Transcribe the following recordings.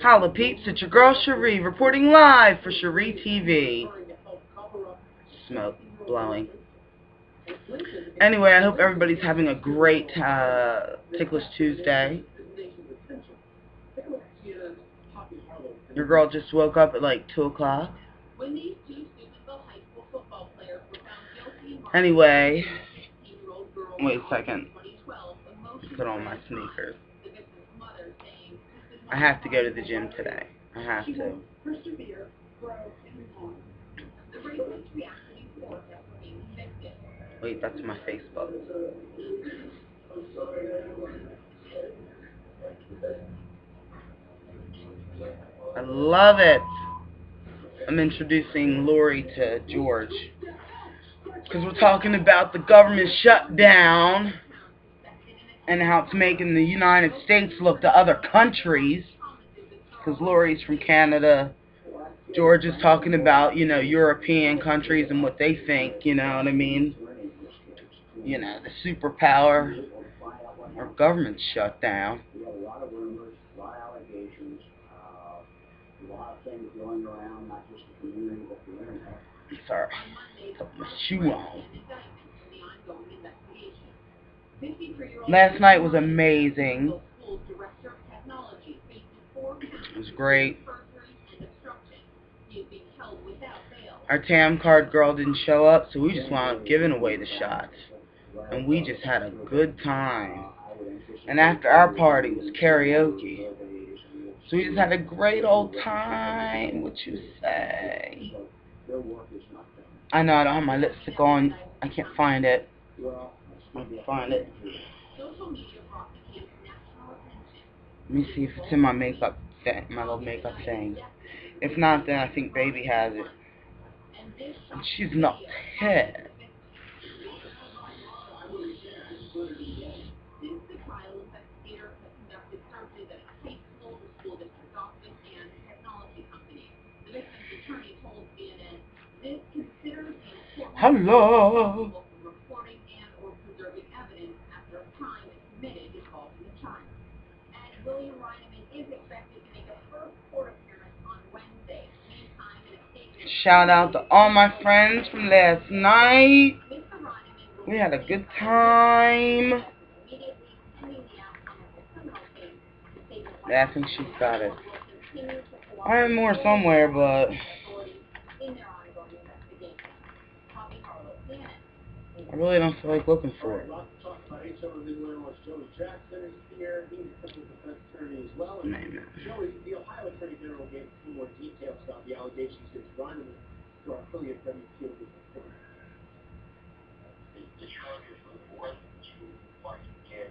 Holla peeps, it's your girl Schree reporting live for SchreeTV. Smoke blowing. Anyway, I hope everybody's having a great Ticklish Tuesday. Your girl just woke up at like 2 o'clock. Anyway, wait a second. Put on my sneakers. I have to go to the gym today. I have to. Wait, that's my Facebook. I love it. I'm introducing Lori to George. Because we're talking about the government shutdown and how it's making the United States look to other countries. Because Lori's from Canada. George is talking about, you know, European countries and what they think, you know what I mean? You know, the superpower. Our government's shut down. A lot of rumors, a lot of allegations, a lot of things going around, not just the community, but the internet. Sorry, put my shoe on. Last night was amazing. It was great. Our TAM card girl didn't show up, so we just wound up giving away the shots. And we just had a good time. And after our party was karaoke. So we just had a great old time. What you say? I know I don't have my lipstick on. I can't find it. Let me find it. Let me see if it's in my makeup thing, my little makeup thing. If not, then I think baby has it. And she's not here. Hello. Shout out to all my friends from last night. We had a good time. Yeah, I think she's got it. I have more somewhere, but I really don't feel like looking for it. Name it. Joey, the Ohio Attorney General gave some more details about the allegations against Reineman to our affiliate WTO. The charges report to what he did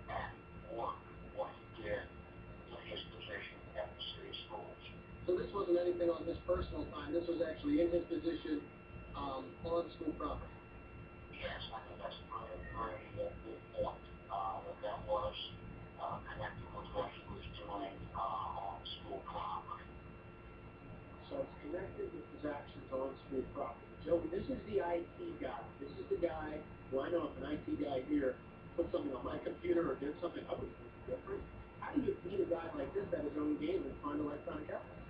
and or what he did in his position at the city schools. So this wasn't anything on his personal time. This was actually in his position on school property. Yes, I think that's very, very good point. That was connected with what he was doing on school property. So it's connected with his actions on school property. Joey, this is the IT guy. This is the guy who I know if an IT guy here put something on my computer or did something, I would think different. How do you beat a guy like this at his own game and find electronic evidence?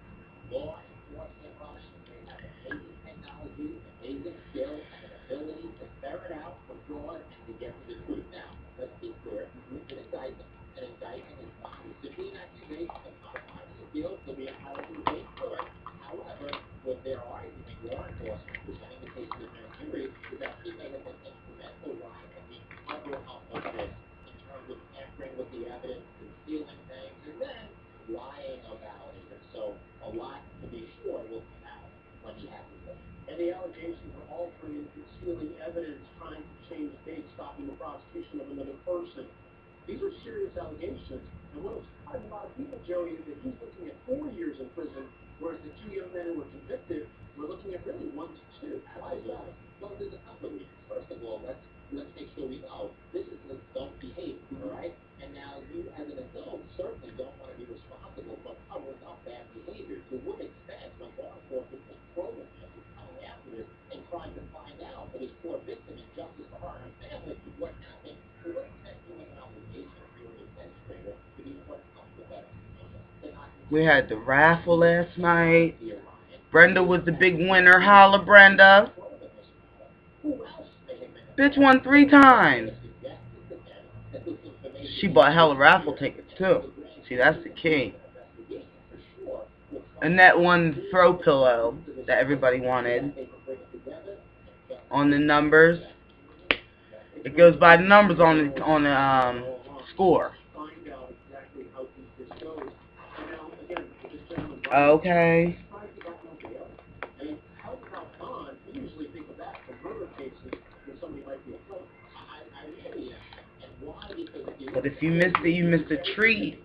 Law enforcement officers, they have amazing technology, amazing skill, and an ability to ferret out the fraud and to get to the truth. Now, let's be clear. An indictment. An indictment is binding. To be an accusation of not a binding appeal, to be a powerful case for it. However, what they're arguing, law enforcement, presenting the case to the grand jury, is that he may have been instrumental, Ryan, in the cover-up of this in terms of tampering with the evidence, concealing things, and then lying about it. And so a lot, to be sure, will come out when he has his case. And the allegations are altering and concealing evidence, trying to change dates, stopping the prosecution of another person. These are serious allegations, and what was surprising a lot of people, Joey, is that he's looking at 4 years in prison, whereas the 2 young men who were convicted were looking at really 1 to 2. Why is that? Well, there's a couple of reasons. First of all, let's make sure we know this is an adult behavior, all right? And now you, as an adult, certainly don't want to be responsible for covering up bad behavior. To what extent, when law enforcement was probing this, coming after this, and trying to find out for this poor victim and justice for her and her family, what happened? To what extent you have an obligation if you're an administrator to be put up with that information? Then We had the raffle last night. Brenda was the big winner. Holla, Brenda. Bitch won 3 times. She bought hella raffle tickets too. See, that's the key. And that one throw pillow that everybody wanted on the numbers. It goes by the numbers on the score. Okay. But if you missed it, you missed a treat.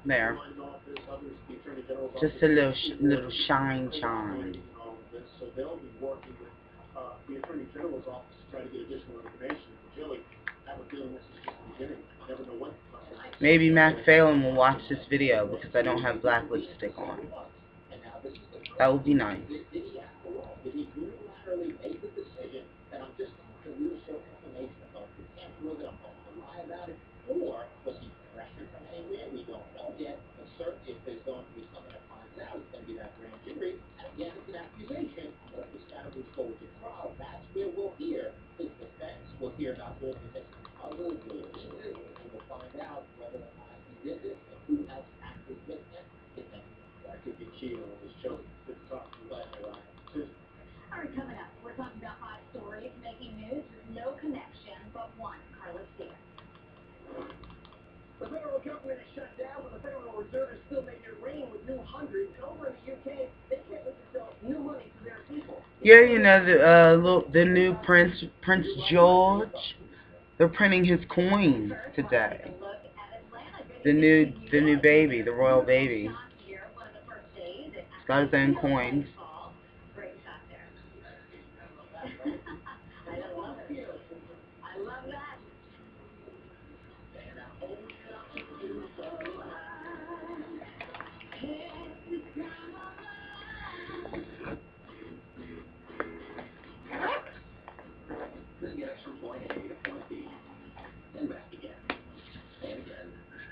There. Just a little shine. So they'll be working with the Attorney General's office to try to get additional information from Jilly. I would feel this is just the beginning. I never know what. Maybe Mac Phelan will watch this video because I don't have black lipstick on. That would be nice. Alright, coming up, we're talking about 5 stories making news with no connection but one. Carlos here. The federal government is shut down, but the Federal Reserve is still making it rain with new hundreds. And over in the UK, they can't wait to sell new money to their people. Yeah, you know the new Prince George. They're printing his coins today. The new baby, the royal baby. He's got his own coins. I love that.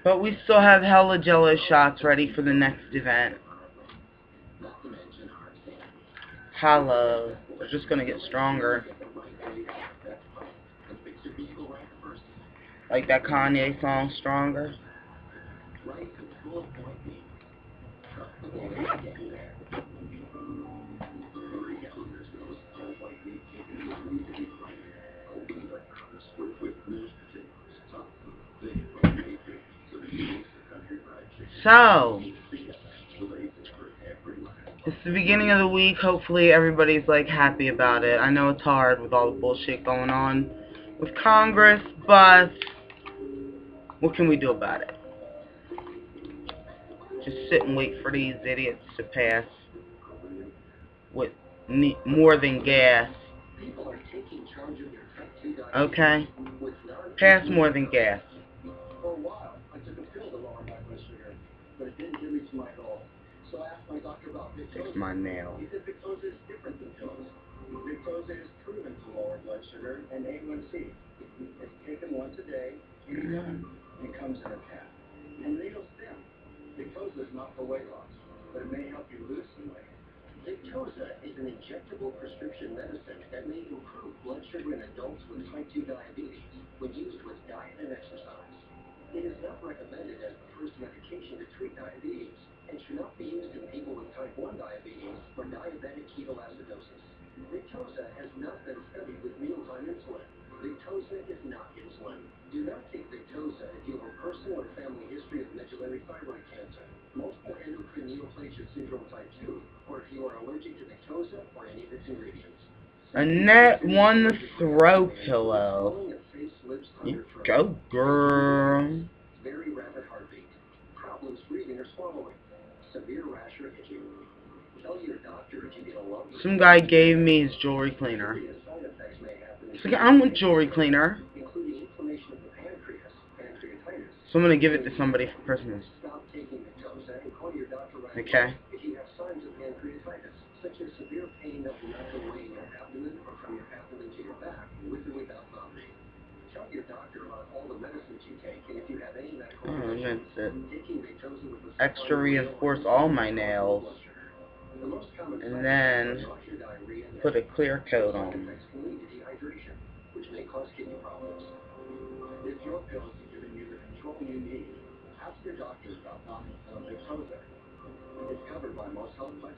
But we still have hella Jello shots ready for the next event. Holla. They're just gonna get stronger. Like that Kanye song, Stronger. So, it's the beginning of the week. Hopefully everybody's like happy about it. I know it's hard with all the bullshit going on with Congress, but what can we do about it? Just sit and wait for these idiots to pass with more than gas. Okay? Pass more than gas. For a while, I took a pill to lower my blood sugar, but it didn't get me to my goal. So I asked my doctor about Victoza. Fix my nail. He said Victoza is different than pills. Victoza is proven to lower blood sugar and A1C. It's taken once a day. It comes in a cap. And needle stem. Victoza is not for weight loss, but it may help you lose some weight. Victoza is an injectable prescription medicine that may improve blood sugar in adults with type 2 diabetes when used with diet and exercise. It is not recommended as the first medication to treat diabetes and should not be used in people with type 1 diabetes or diabetic ketoacidosis. Victoza has not been studied with mealtime insulin. Victoza is not insulin. Do not take Victoza if you have a personal or family history of medullary thyroid cancer, multiple endocrine neoplasia syndrome type 2, or if you are allergic to Victoza or any of its ingredients. Annette won the throw pillow. You go, girl. Very rapid heartbeat, problems breathing or swallowing, severe rash or itching. Tell your doctor if you get a lump Some guy gave me his jewelry cleaner. It's like, I'm a jewelry cleaner. So I'm going to give it to somebody for Christmas. Okay. If you have signs of pancreatitis, such as severe pain that will not go away in your abdomen or from your abdomen to your back, with or without vomiting, tell your doctor about all the medicines you take, and if you have any medical conditions, taking Victoza with the extra reinforce all my nails. And then put a clear coat on. Dehydration, which may cause kidney problems. If your pills are giving you the control you need, ask your doctor about Victoza. It's covered by most health plans.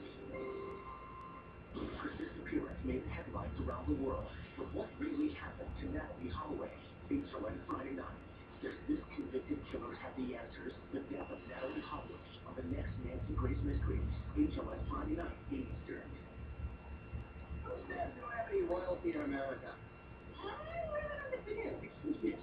Her disappearance made headlines around the world. But what really happened to Natalie Holloway? Feature on Friday night. Does this convicted killer have the answers? The death of Natalie Holloway on the next Nancy Grace Mystery. Feature on Friday night, 8 Eastern. Who says we don't have any royalty in America? Excuse me.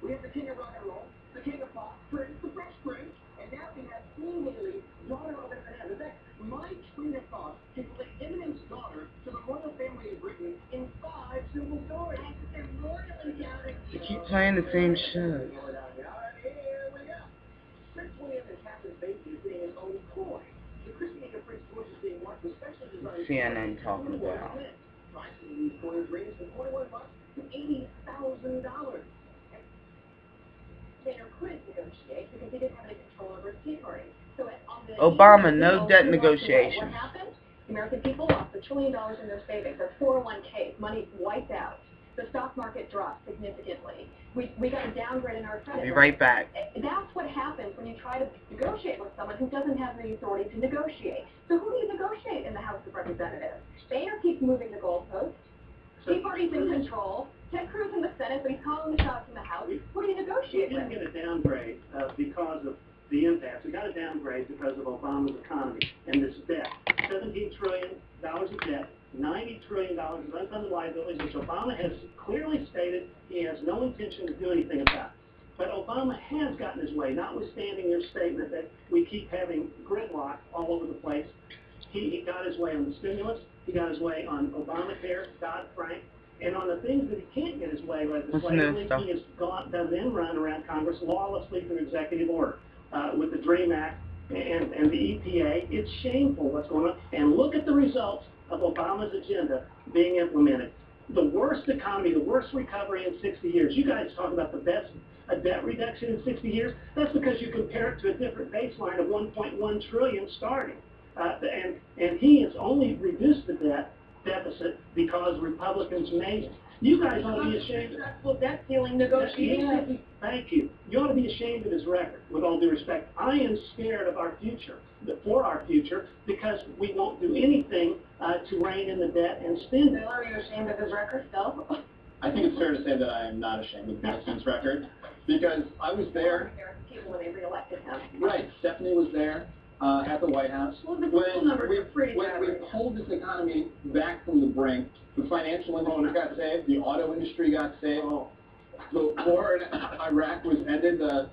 We have the king of rock and roll, the king of pop, Prince, the Fresh Prince, and now we have Queen Haley, daughter of Eminem. In fact, my train of thought can relate Eminem's daughter to the royal family of Britain in 5 simple stories. They keep playing the same shit. Here we go. Prince William and Catherine Basie is getting his own coin. The christening of Prince George is being marked with specially designed CNN talking about. Prices of these coins range from $21 to $80,000. They couldn't negotiate because he didn't have any control over his tea party. So on the Obama, no debt negotiations. What happened? The American people lost $1 trillion in their savings, their 401ks, money wiped out. The stock market dropped significantly. We got a downgrade in our credit. Be right back. That's what happens when you try to negotiate with someone who doesn't have the authority to negotiate. So who do you negotiate in the House of Representatives? Boehner keeps moving the goalposts. Tea Party's in control. Ted Cruz in the Senate, but he's calling the shots in the House. What do you negotiate with? We didn't get a downgrade because of the impasse. We got a downgrade because of Obama's economy and this debt. $17 trillion of debt, $90 trillion of unfunded liabilities, which Obama has clearly stated he has no intention to do anything about. But Obama has gotten his way, notwithstanding your statement that we keep having gridlock all over the place. He got his way on the stimulus. He got his way on Obamacare, Dodd-Frank. And on the things that he can't get his way legislatively, he has done then run around Congress lawlessly through executive order with the DREAM Act and the EPA. It's shameful what's going on. And look at the results of Obama's agenda being implemented. The worst economy, the worst recovery in 60 years. You guys talk about the best debt reduction in 60 years. That's because you compare it to a different baseline of $1.1 trillion starting. And he has only reduced the deficit because Republicans made it. You guys ought to be ashamed. Well, debt ceiling negotiations. Thank you. You ought to be ashamed of his record, with all due respect. I am scared of our future, for our future, because we won't do anything to rein in the debt and spend it. Are you ashamed of his record still? I think it's fair to say that I am not ashamed of Nixon's record, because I was there. People when they reelected him. Right, Stephanie was there at the White House. Well, the poll numbers are pretty when we pulled this economy back from the brink, the financial industry got saved, the auto industry got saved, the war in Iraq was ended, the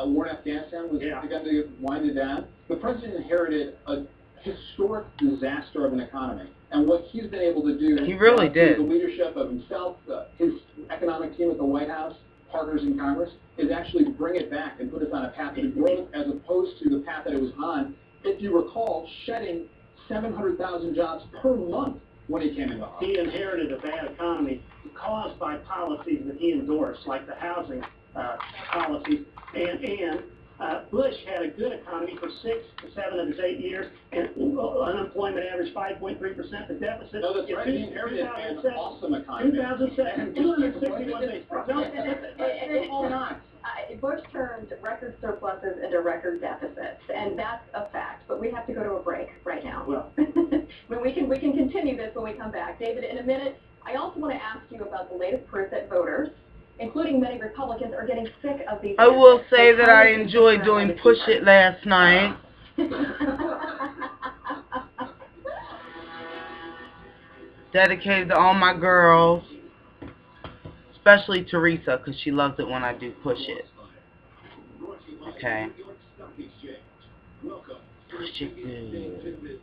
war in Afghanistan was begun to get winded down. The president inherited a historic disaster of an economy. And what he's been able to do, he really did. through the leadership of himself, his economic team at the White House, partners in Congress, is actually bring it back and put us on a path to growth as opposed to the path that it was on. If you recall, shedding 700,000 jobs per month when he came into office. He inherited a bad economy caused by policies that he endorsed, like the housing policies, and Bush had a good economy for 6 to 7 of his 8 years, and unemployment averaged 5.3%. The deficit. No, that's right. He inherited an awesome economy. 2007, 261 days. Hold on. Bush turned record surpluses into record deficits, and that's a fact. But we have to go to a break right now. Well, when we can continue this when we come back. David, in a minute, I also want to ask you about the latest proof that voters, including many Republicans, are getting sick of these. I will say that I enjoyed doing Push It last night. Dedicated to all my girls, especially Teresa, because she loves it when I do Push It. Okay. Push it good.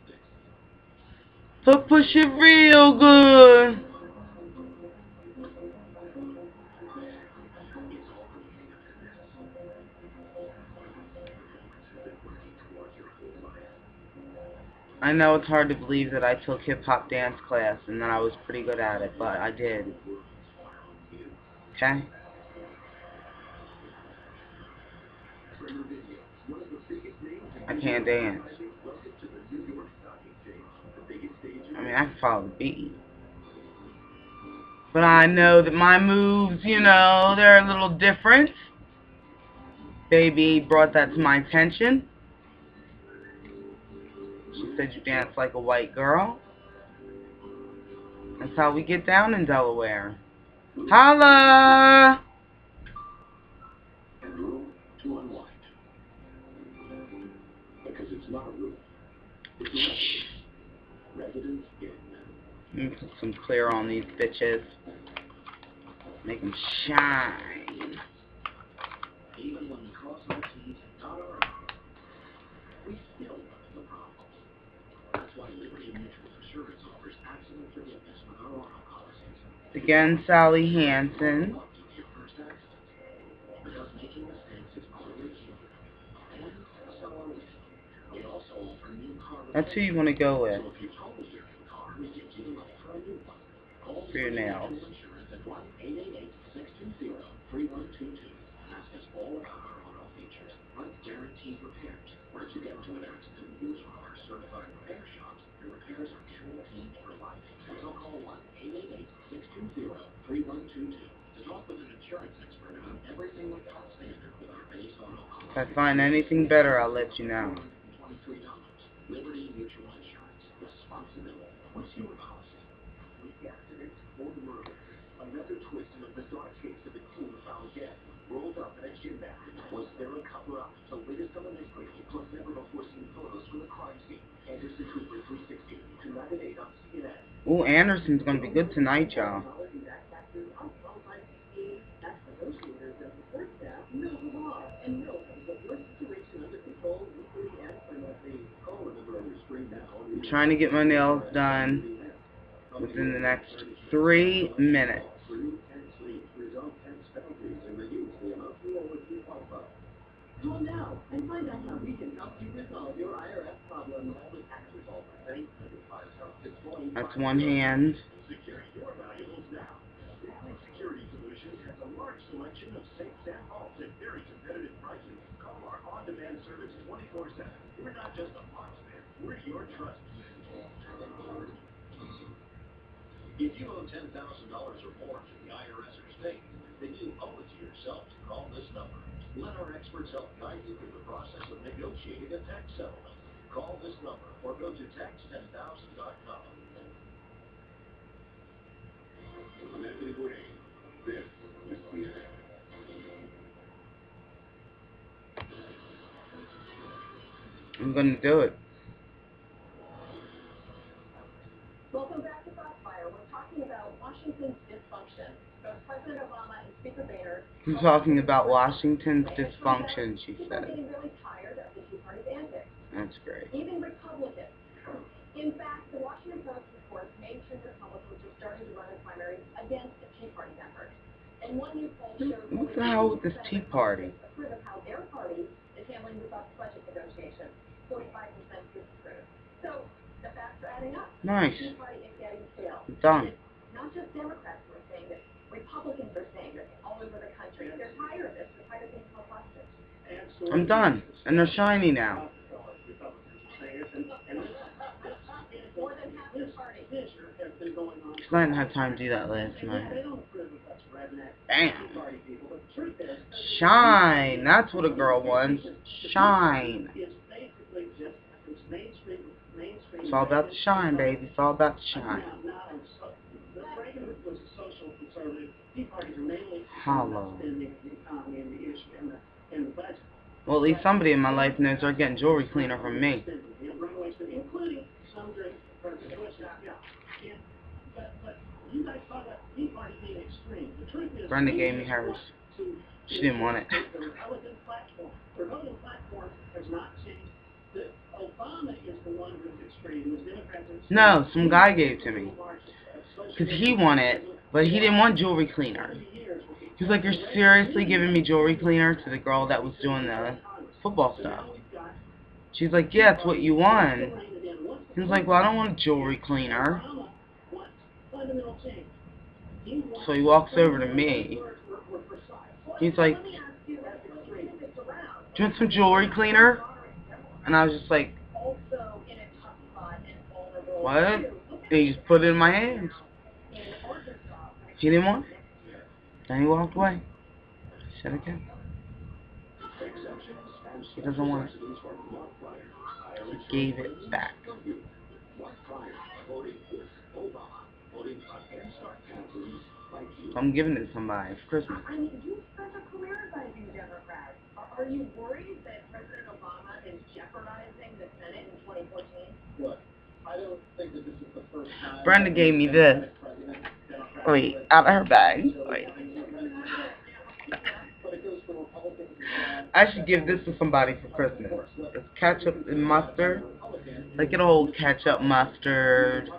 But push it real good. I know it's hard to believe that I took hip-hop dance class and that I was pretty good at it, but I did. Okay? I can't dance. I mean, I can follow the beat. But I know that my moves, you know, they're a little different. Baby brought that to my attention. She said you dance like a white girl. That's how we get down in Delaware. Holla! And room to unwind. Because it's not a room. It's a residence inn. Let me put some clear on these bitches. Make them shine. Even when we cross our T's and dot our I's, we still run into problems. That's why Liberty Mutual Insurance offers accident forgiveness with our auto policies. Again, Sally Hansen. Because making mistakes is part of human. And so are we. We also offer new car. That's who you want to go with. So if you total your new car, we give you the money for a new one. Call For your nails. Insurance at 1-888-620-3122 and ask us all about our auto features, like guaranteed repairs. Or if you get into an accident, use one of our certified repair shops. Your repairs are guaranteed for life. So call 1-888-620-3122 to talk with an insurance expert about everything we got standard with our base auto policy. If I find anything better, I'll let you know. $23. Liberty Mutual Insurance. Responsibility. What's your policy? The accident or the murder. Another twist in the bizarre case of a teen found dead, rolled up in a gym bag. Was there a cover-up? The latest on the mystery, plus never-before-seen photos from the crime scene. Anderson Cooper 360, tonight at 8 on CNN. Ooh, Anderson's gonna be good tonight, y'all. I'm trying to get my nails done within the next 3 minutes. Call now and find out how we can help you resolve your IRS problem. That's one hand. Secure your valuables now. Stanley Security Solutions has a large selection of safes and vaults at very competitive prices. Call our on-demand service 24/7. We're not just a locksmith, we're your trust. If you owe $10,000 or more to the IRS or state, then you owe it to yourself to call this number. Let our experts help guide you through the process of negotiating a tax settlement. Call this number or go to tax10000.com. I'm Anthony Bourdain. This is CNN. I'm gonna do it. Welcome back to Crossfire. We're talking about Washington's dysfunction. Both President Obama and Speaker Boehner. I'm talking about Washington's dysfunction, she People are said. getting really tired of the Tea Party's antics. That's great. Even Republicans. In fact, the Washington Post reports mainstream Republicans are starting to run in primaries against the Tea Party members. And one new poll shows What the hell with this Tea Party? approve of how their party is handling the budget negotiations. 45% disapprove. So the facts are adding up. Nice. The Tea Party is getting stale. Done. Not just Democrats who are saying this. Republicans are saying this all over the country. They're tired of this. They're tired of being called hostage. I'm done. And they're shiny now. More than half the party. Because I didn't have time to do that last night. Bam. Shine. That's what a girl wants. Shine. It's all about the shine, baby. It's all about the shine. Holla. Well, at least somebody in my life knows they're getting jewelry cleaner from me. Brenda gave me hers. She didn't want it. Obama is the one who's extreme. Who's Democrats are extreme. No, some guy gave it to me. Because he wanted it, but he didn't want jewelry cleaner. He was like, you're seriously giving me jewelry cleaner to the girl that was doing the football stuff. She's like, yeah, it's what you want. He was like, well, I don't want a jewelry cleaner. So he walks over to me. He's like, do you want some jewelry cleaner? And I was just like, what? And he just put it in my hands. He didn't want it. Then he walked away. He said again. He doesn't want it. He gave it back. I'm giving it to somebody for Christmas. I mean, you spent a career advising Democrats. Are you worried that President Obama is jeopardizing the Senate in 2014? Look, I don't think that this is the first time. Brenda gave me this. Wait, out of her bag. Wait. I should give this to somebody for Christmas. It's ketchup and mustard. Like an old ketchup mustard.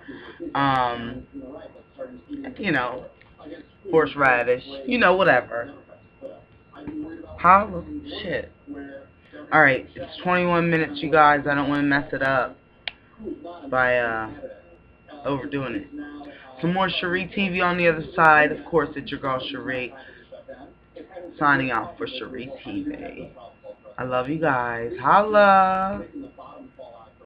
You know, horseradish. You know, whatever. Holla. Shit. Alright, it's 21 minutes, you guys. I don't want to mess it up by overdoing it. Some more SchreeTV on the other side. Of course, it's your girl Schree. Signing off for SchreeTV. I love you guys. Holla!